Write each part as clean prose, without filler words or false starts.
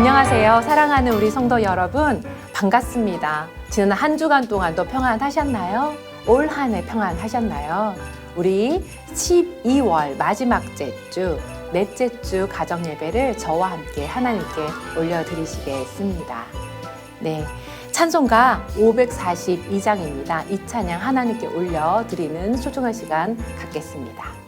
안녕하세요. 사랑하는 우리 성도 여러분, 반갑습니다. 지난 한 주간 동안도 평안하셨나요? 올 한 해 평안하셨나요? 우리 12월 마지막 주, 넷째 주 가정 예배를 저와 함께 하나님께 올려드리시겠습니다. 네, 찬송가 542장입니다. 이 찬양 하나님께 올려드리는 소중한 시간 갖겠습니다.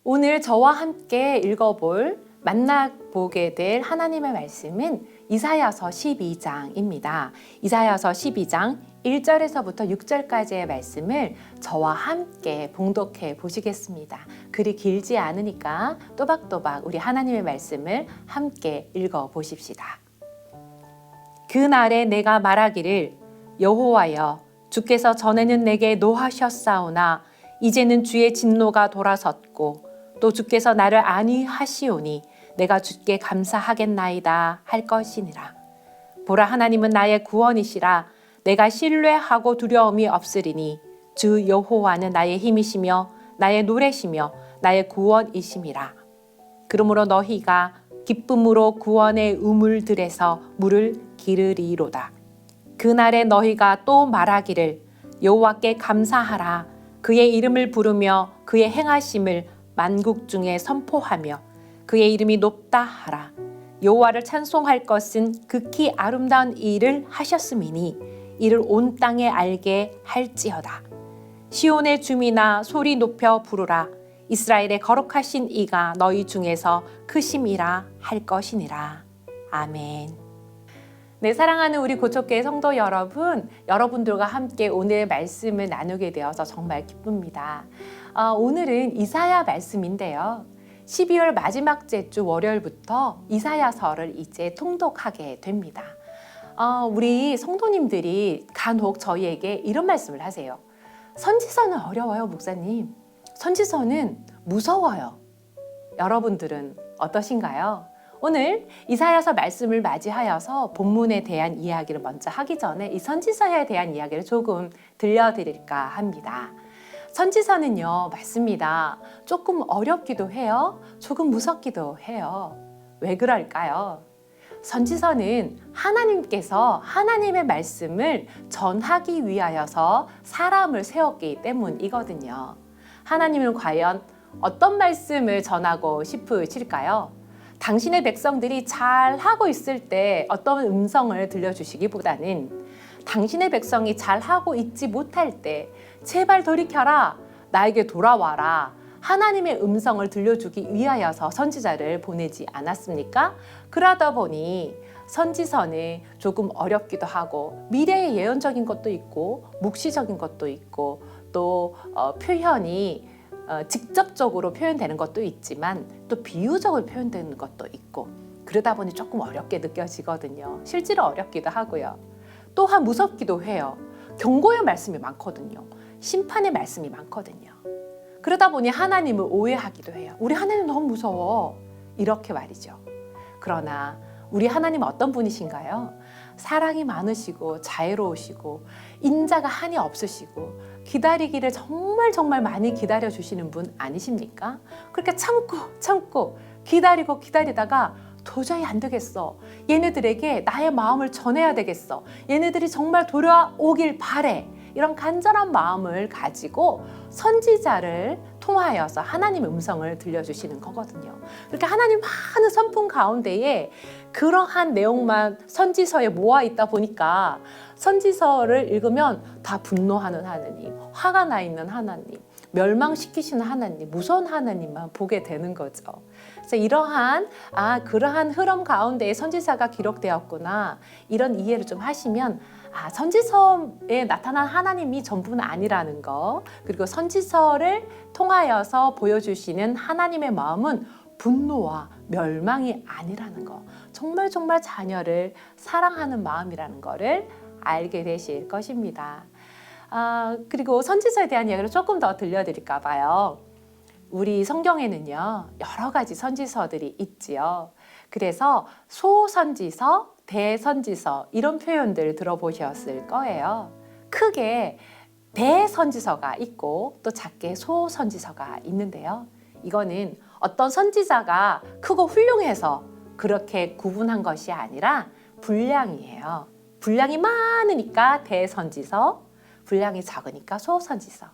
오늘 저와 함께 만나보게 될 하나님의 말씀은 이사야서 12장입니다. 이사야서 12장 1절에서부터 6절까지의 말씀을 저와 함께 봉독해 보시겠습니다. 글이 길지 않으니까 또박또박 우리 하나님의 말씀을 함께 읽어 보십시다. 그날에 내가 말하기를 여호와여 주께서 전에는 내게 노하셨사오나 이제는 주의 진노가 돌아섰고 또 주께서 나를 안위하시오니 내가 주께 감사하겠나이다 할 것이니라. 보라 하나님은 나의 구원이시라. 내가 신뢰하고 두려움이 없으리니 주 여호와는 나의 힘이시며 나의 노래시며 나의 구원이심이라. 그러므로 너희가 기쁨으로 구원의 우물들에서 물을 기르리로다. 그날에 너희가 또 말하기를 여호와께 감사하라. 그의 이름을 부르며 그의 행하심을 만국 중에 선포하며 그의 이름이 높다 하라. 여호와를 찬송할 것은 극히 아름다운 일을 하셨음이니 이를 온 땅에 알게 할지어다. 시온의 주민아 소리 높여 부르라. 이스라엘의 거룩하신 이가 너희 중에서 크심이라 할 것이니라. 아멘. 네, 사랑하는 우리 고척교회 성도 여러분, 여러분들과 함께 오늘 말씀을 나누게 되어서 정말 기쁩니다. 오늘은 이사야 말씀인데요. 12월 마지막 주 월요일부터 이사야서를 이제 통독하게 됩니다. 우리 성도님들이 간혹 저희에게 이런 말씀을 하세요. 선지서는 어려워요, 목사님. 선지서는 무서워요. 여러분들은 어떠신가요? 오늘 이사야서 말씀을 맞이하여서 본문에 대한 이야기를 먼저 하기 전에 이 선지서에 대한 이야기를 조금 들려드릴까 합니다. 선지서는요, 맞습니다. 조금 어렵기도 해요. 조금 무섭기도 해요. 왜 그럴까요? 선지서는 하나님께서 하나님의 말씀을 전하기 위하여서 사람을 세웠기 때문이거든요. 하나님은 과연 어떤 말씀을 전하고 싶으실까요? 당신의 백성들이 잘 하고 있을 때 어떤 음성을 들려주시기보다는 당신의 백성이 잘 하고 있지 못할 때 제발 돌이켜라, 나에게 돌아와라, 하나님의 음성을 들려주기 위하여서 선지자를 보내지 않았습니까? 그러다 보니 선지서는 조금 어렵기도 하고 미래의 예언적인 것도 있고 묵시적인 것도 있고 또 표현이 직접적으로 표현되는 것도 있지만 또 비유적으로 표현되는 것도 있고 그러다 보니 조금 어렵게 느껴지거든요. 실제로 어렵기도 하고요. 또한 무섭기도 해요. 경고의 말씀이 많거든요. 심판의 말씀이 많거든요. 그러다 보니 하나님을 오해하기도 해요. 우리 하나님 너무 무서워. 이렇게 말이죠. 그러나 우리 하나님은 어떤 분이신가요? 사랑이 많으시고 자애로우시고 인자가 한이 없으시고 기다리기를 정말 많이 기다려주시는 분 아니십니까? 그렇게 참고 기다리다가 도저히 안 되겠어. 얘네들에게 나의 마음을 전해야 되겠어. 얘네들이 정말 돌아오길 바래. 이런 간절한 마음을 가지고 선지자를 통하여서 하나님의 음성을 들려주시는 거거든요. 그렇게 하나님 많은 선풍 가운데에 그러한 내용만 선지서에 모아 있다 보니까 선지서를 읽으면 다 분노하는 하나님, 화가 나 있는 하나님, 멸망시키시는 하나님, 무서운 하나님만 보게 되는 거죠. 그래서 그러한 흐름 가운데에 선지서가 기록되었구나, 이런 이해를 좀 하시면 선지서에 나타난 하나님이 전부는 아니라는 거, 그리고 선지서를 통하여서 보여주시는 하나님의 마음은 분노와 멸망이 아니라는 거, 정말 자녀를 사랑하는 마음이라는 거를 알게 되실 것입니다. 그리고 선지서에 대한 이야기를 조금 더 들려드릴까 봐요. 우리 성경에는요, 여러 가지 선지서들이 있지요. 그래서 소선지서, 대선지서 이런 표현들 들어보셨을 거예요. 크게 대선지서가 있고 또 작게 소선지서가 있는데요. 이거는 어떤 선지자가 크고 훌륭해서 그렇게 구분한 것이 아니라 분량이에요. 분량이 많으니까 대선지서, 분량이 작으니까 소선지서.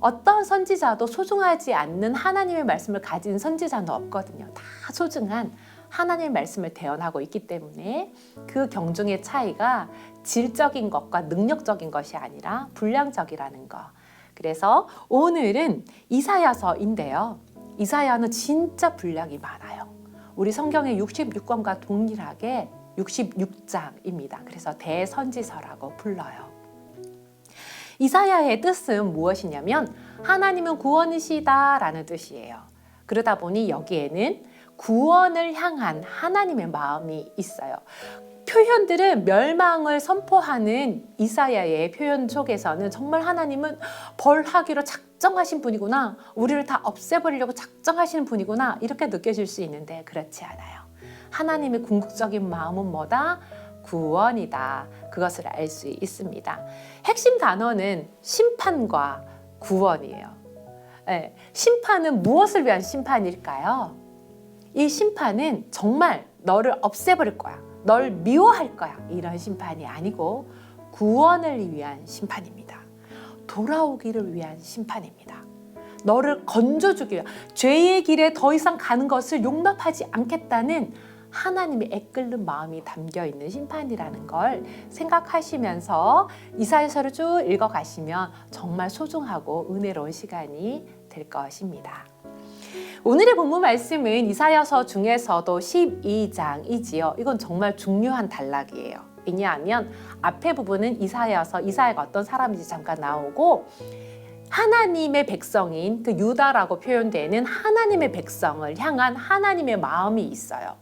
어떤 선지자도 소중하지 않는 하나님의 말씀을 가진 선지자는 없거든요. 다 소중한 하나님의 말씀을 대언하고 있기 때문에 그 경중의 차이가 질적인 것과 능력적인 것이 아니라 분량적이라는 거. 그래서 오늘은 이사야서인데요. 이사야는 진짜 분량이 많아요. 우리 성경의 66권과 동일하게 66장입니다. 그래서 대선지서라고 불러요. 이사야의 뜻은 무엇이냐면 하나님은 구원이시다라는 뜻이에요. 그러다 보니 여기에는 구원을 향한 하나님의 마음이 있어요. 표현들은 멸망을 선포하는 이사야의 표현 속에서는 정말 하나님은 벌하기로 작정하신 분이구나, 우리를 다 없애버리려고 작정하시는 분이구나, 이렇게 느껴질 수 있는데 그렇지 않아요. 하나님의 궁극적인 마음은 뭐다? 구원이다. 그것을 알 수 있습니다. 핵심 단어는 심판과 구원이에요. 네, 심판은 무엇을 위한 심판일까요? 이 심판은 정말 너를 없애버릴 거야, 널 미워할 거야, 이런 심판이 아니고 구원을 위한 심판입니다. 돌아오기를 위한 심판입니다. 너를 건져주기 위한, 죄의 길에 더 이상 가는 것을 용납하지 않겠다는 하나님의 애끓는 마음이 담겨있는 심판이라는 걸 생각하시면서 이사야서를 쭉 읽어가시면 정말 소중하고 은혜로운 시간이 될 것입니다. 오늘의 본문 말씀은 이사야서 중에서도 12장이지요. 이건 정말 중요한 단락이에요. 누구이냐 하면 앞에 부분은 이사야여서 이사야가 어떤 사람인지 잠깐 나오고 하나님의 백성인 그 유다라고 표현되는 하나님의 백성을 향한 하나님의 마음이 있어요.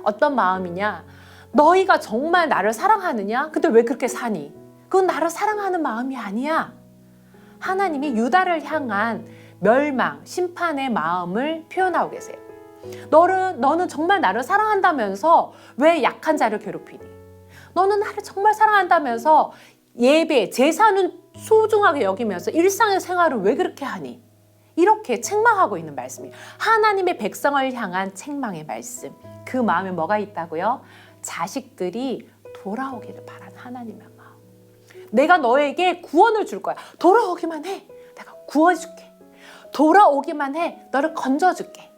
어떤 마음이냐? 너희가 정말 나를 사랑하느냐? 근데 왜 그렇게 사니? 그건 나를 사랑하는 마음이 아니야. 하나님이 유다를 향한 멸망, 심판의 마음을 표현하고 계세요. 너는 정말 나를 사랑한다면서 왜 약한 자를 괴롭히니? 너는 나를 정말 사랑한다면서 예배, 제사는 소중하게 여기면서 일상의 생활을 왜 그렇게 하니? 이렇게 책망하고 있는 말씀이에요. 하나님의 백성을 향한 책망의 말씀. 그 마음에 뭐가 있다고요? 자식들이 돌아오기를 바라는 하나님의 마음. 내가 너에게 구원을 줄 거야. 돌아오기만 해. 내가 구워줄게. 돌아오기만 해. 너를 건져줄게.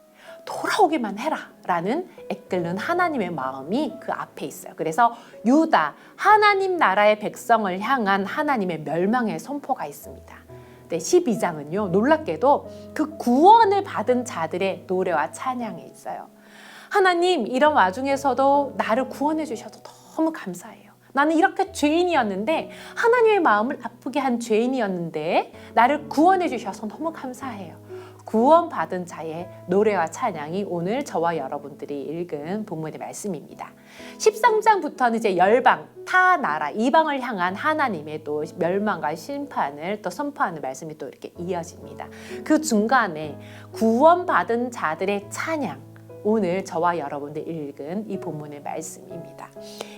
돌아오기만 해라 라는 애끓는 하나님의 마음이 그 앞에 있어요. 그래서 유다, 하나님 나라의 백성을 향한 하나님의 멸망의 선포가 있습니다. 네, 12장은요 놀랍게도 그 구원을 받은 자들의 노래와 찬양이 있어요. 하나님, 이런 와중에서도 나를 구원해 주셔서 너무 감사해요. 나는 이렇게 죄인이었는데, 하나님의 마음을 아프게 한 죄인이었는데 나를 구원해 주셔서 너무 감사해요. 구원받은 자의 노래와 찬양이 오늘 저와 여러분들이 읽은 본문의 말씀입니다. 13장부터는 이제 열방, 타 나라, 이방을 향한 하나님의 또 멸망과 심판을 또 선포하는 말씀이 또 이렇게 이어집니다. 그 중간에 구원받은 자들의 찬양, 오늘 저와 여러분들 읽은 이 본문의 말씀입니다.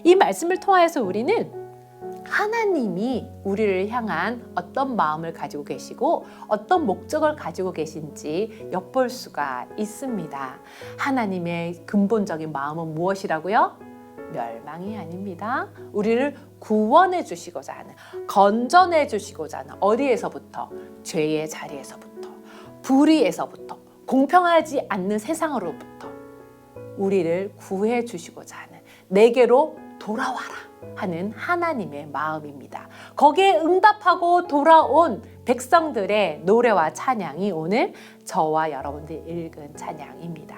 이 말씀을 통하여서 우리는 하나님이 우리를 향한 어떤 마음을 가지고 계시고 어떤 목적을 가지고 계신지 엿볼 수가 있습니다. 하나님의 근본적인 마음은 무엇이라고요? 멸망이 아닙니다. 우리를 구원해 주시고자 하는, 건져내 주시고자 하는, 어디에서부터? 죄의 자리에서부터, 불의에서부터, 공평하지 않는 세상으로부터 우리를 구해 주시고자 하는, 내게로 돌아와라 하는 하나님의 마음입니다. 거기에 응답하고 돌아온 백성들의 노래와 찬양이 오늘 저와 여러분들이 읽은 찬양입니다.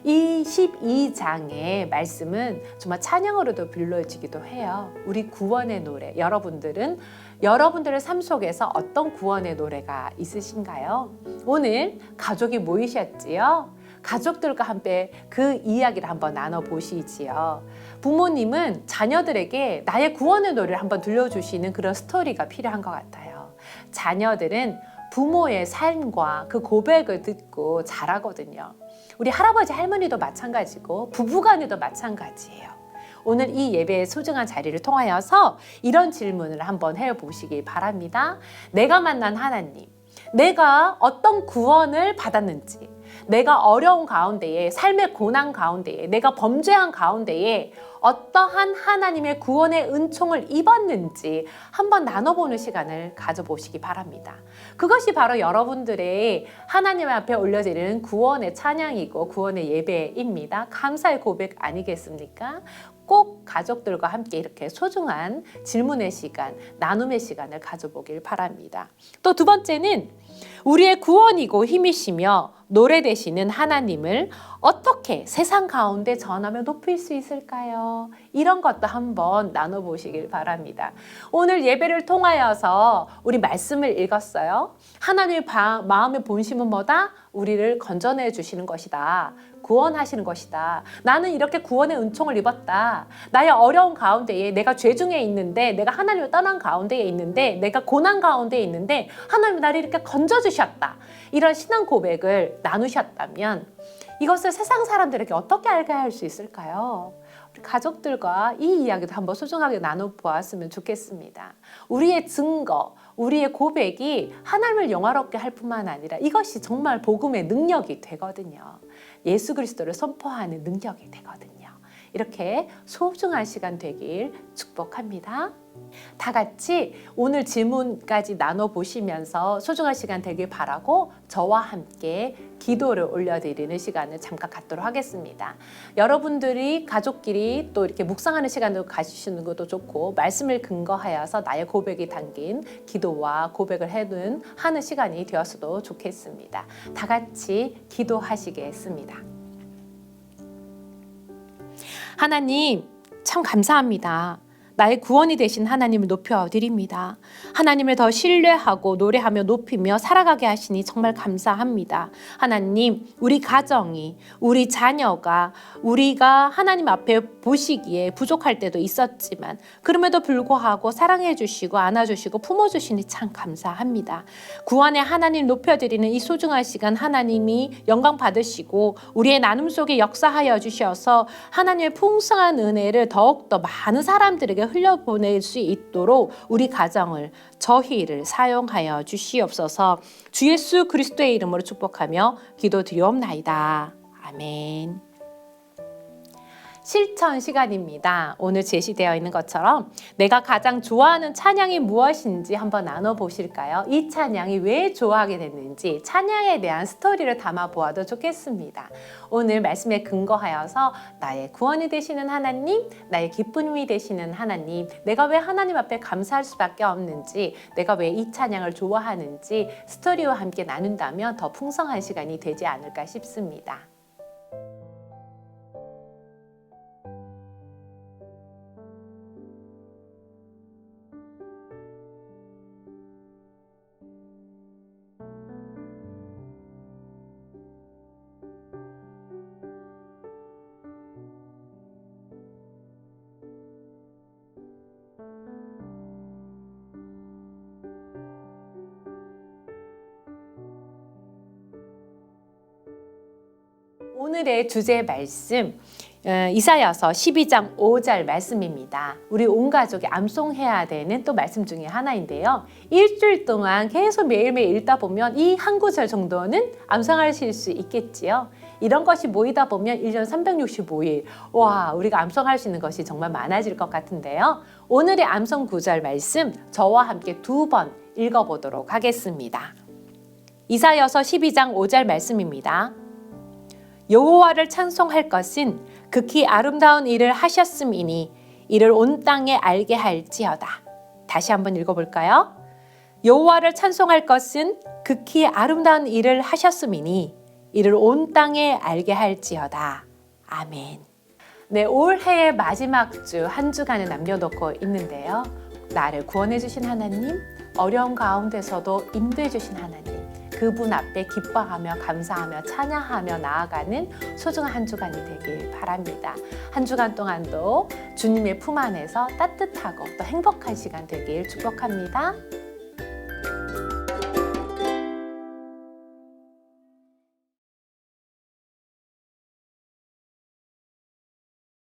이 12장의 말씀은 정말 찬양으로도 불러지기도 해요. 우리 구원의 노래, 여러분들의 삶 속에서 어떤 구원의 노래가 있으신가요? 오늘 가족이 모이셨지요? 가족들과 함께 그 이야기를 한번 나눠보시지요. 부모님은 자녀들에게 나의 구원의 노래를 한번 들려주시는 그런 스토리가 필요한 것 같아요. 자녀들은 부모의 삶과 그 고백을 듣고 자라거든요. 우리 할아버지 할머니도 마찬가지고 부부간에도 마찬가지예요. 오늘 이 예배의 소중한 자리를 통하여서 이런 질문을 한번 해보시기 바랍니다. 내가 만난 하나님, 내가 어떤 구원을 받았는지, 내가 어려운 가운데에, 삶의 고난 가운데에, 내가 범죄한 가운데에 어떠한 하나님의 구원의 은총을 입었는지 한번 나눠보는 시간을 가져보시기 바랍니다. 그것이 바로 여러분들의 하나님 앞에 올려드리는 구원의 찬양이고 구원의 예배입니다. 감사의 고백 아니겠습니까? 꼭 가족들과 함께 이렇게 소중한 질문의 시간, 나눔의 시간을 가져보길 바랍니다. 또 두 번째는 우리의 구원이고 힘이시며 노래 되시는 하나님을 어떻게 세상 가운데 전하며 높일 수 있을까요? 이런 것도 한번 나눠보시길 바랍니다. 오늘 예배를 통하여서 우리 말씀을 읽었어요. 하나님의 마음의 본심은 뭐다? 우리를 건져내 주시는 것이다. 구원하시는 것이다. 나는 이렇게 구원의 은총을 입었다. 나의 어려운 가운데에, 내가 죄 중에 있는데, 내가 하나님을 떠난 가운데에 있는데, 내가 고난 가운데에 있는데 하나님이 나를 이렇게 건져주셨다. 이런 신앙 고백을 나누셨다면 이것을 세상 사람들에게 어떻게 알게 할 수 있을까요? 우리 가족들과 이 이야기도 한번 소중하게 나눠보았으면 좋겠습니다. 우리의 증거, 우리의 고백이 하나님을 영화롭게 할 뿐만 아니라 이것이 정말 복음의 능력이 되거든요. 예수 그리스도를 선포하는 능력이 되거든요. 이렇게 소중한 시간 되길 축복합니다. 다 같이 오늘 질문까지 나눠보시면서 소중한 시간 되길 바라고 저와 함께 기도를 올려드리는 시간을 잠깐 갖도록 하겠습니다. 여러분들이 가족끼리 또 이렇게 묵상하는 시간을 가지시는 것도 좋고 말씀을 근거하여서 나의 고백이 담긴 기도와 고백을 하는 시간이 되었어도 좋겠습니다. 다 같이 기도하시겠습니다. 하나님, 참 감사합니다. 나의 구원이 되신 하나님을 높여드립니다. 하나님을 더 신뢰하고 노래하며 높이며 살아가게 하시니 정말 감사합니다. 하나님, 우리 가정이, 우리 자녀가 우리가 하나님 앞에 보시기에 부족할 때도 있었지만 그럼에도 불구하고 사랑해 주시고 안아주시고 품어주시니 참 감사합니다. 구원의 하나님 높여드리는 이 소중한 시간 하나님이 영광 받으시고 우리의 나눔 속에 역사하여 주셔서 하나님의 풍성한 은혜를 더욱더 많은 사람들에게 흘려보낼 수 있도록 우리 가정을 저희를 사용하여 주시옵소서. 주 예수 그리스도의 이름으로 축복하며 기도드리옵나이다. 아멘. 실천 시간입니다. 오늘 제시되어 있는 것처럼 내가 가장 좋아하는 찬양이 무엇인지 한번 나눠보실까요? 이 찬양이 왜 좋아하게 됐는지 찬양에 대한 스토리를 담아보아도 좋겠습니다. 오늘 말씀에 근거하여서 나의 구원이 되시는 하나님, 나의 기쁨이 되시는 하나님, 내가 왜 하나님 앞에 감사할 수밖에 없는지, 내가 왜 이 찬양을 좋아하는지 스토리와 함께 나눈다면 더 풍성한 시간이 되지 않을까 싶습니다. 오늘의 주제 말씀 이사야서 12장 5절 말씀입니다. 우리 온 가족이 암송해야 되는 또 말씀 중에 하나인데요. 일주일 동안 계속 매일매일 읽다 보면 이 한 구절 정도는 암송하실 수 있겠지요. 이런 것이 모이다 보면 1년 365일 우리가 암송할 수 있는 것이 정말 많아질 것 같은데요. 오늘의 암송 구절 말씀 저와 함께 2번 읽어보도록 하겠습니다. 이사야서 12장 5절 말씀입니다. 여호와를 찬송할 것은 극히 아름다운 일을 하셨음이니 이를 온 땅에 알게 할지어다. 다시 한번 읽어볼까요? 여호와를 찬송할 것은 극히 아름다운 일을 하셨음이니 이를 온 땅에 알게 할지어다. 아멘. 네, 올해의 마지막 주 한 주간을 남겨놓고 있는데요. 나를 구원해 주신 하나님, 어려운 가운데서도 인도해 주신 하나님, 그분 앞에 기뻐하며 감사하며 찬양하며 나아가는 소중한 한 주간이 되길 바랍니다. 한 주간 동안도 주님의 품 안에서 따뜻하고 또 행복한 시간 되길 축복합니다.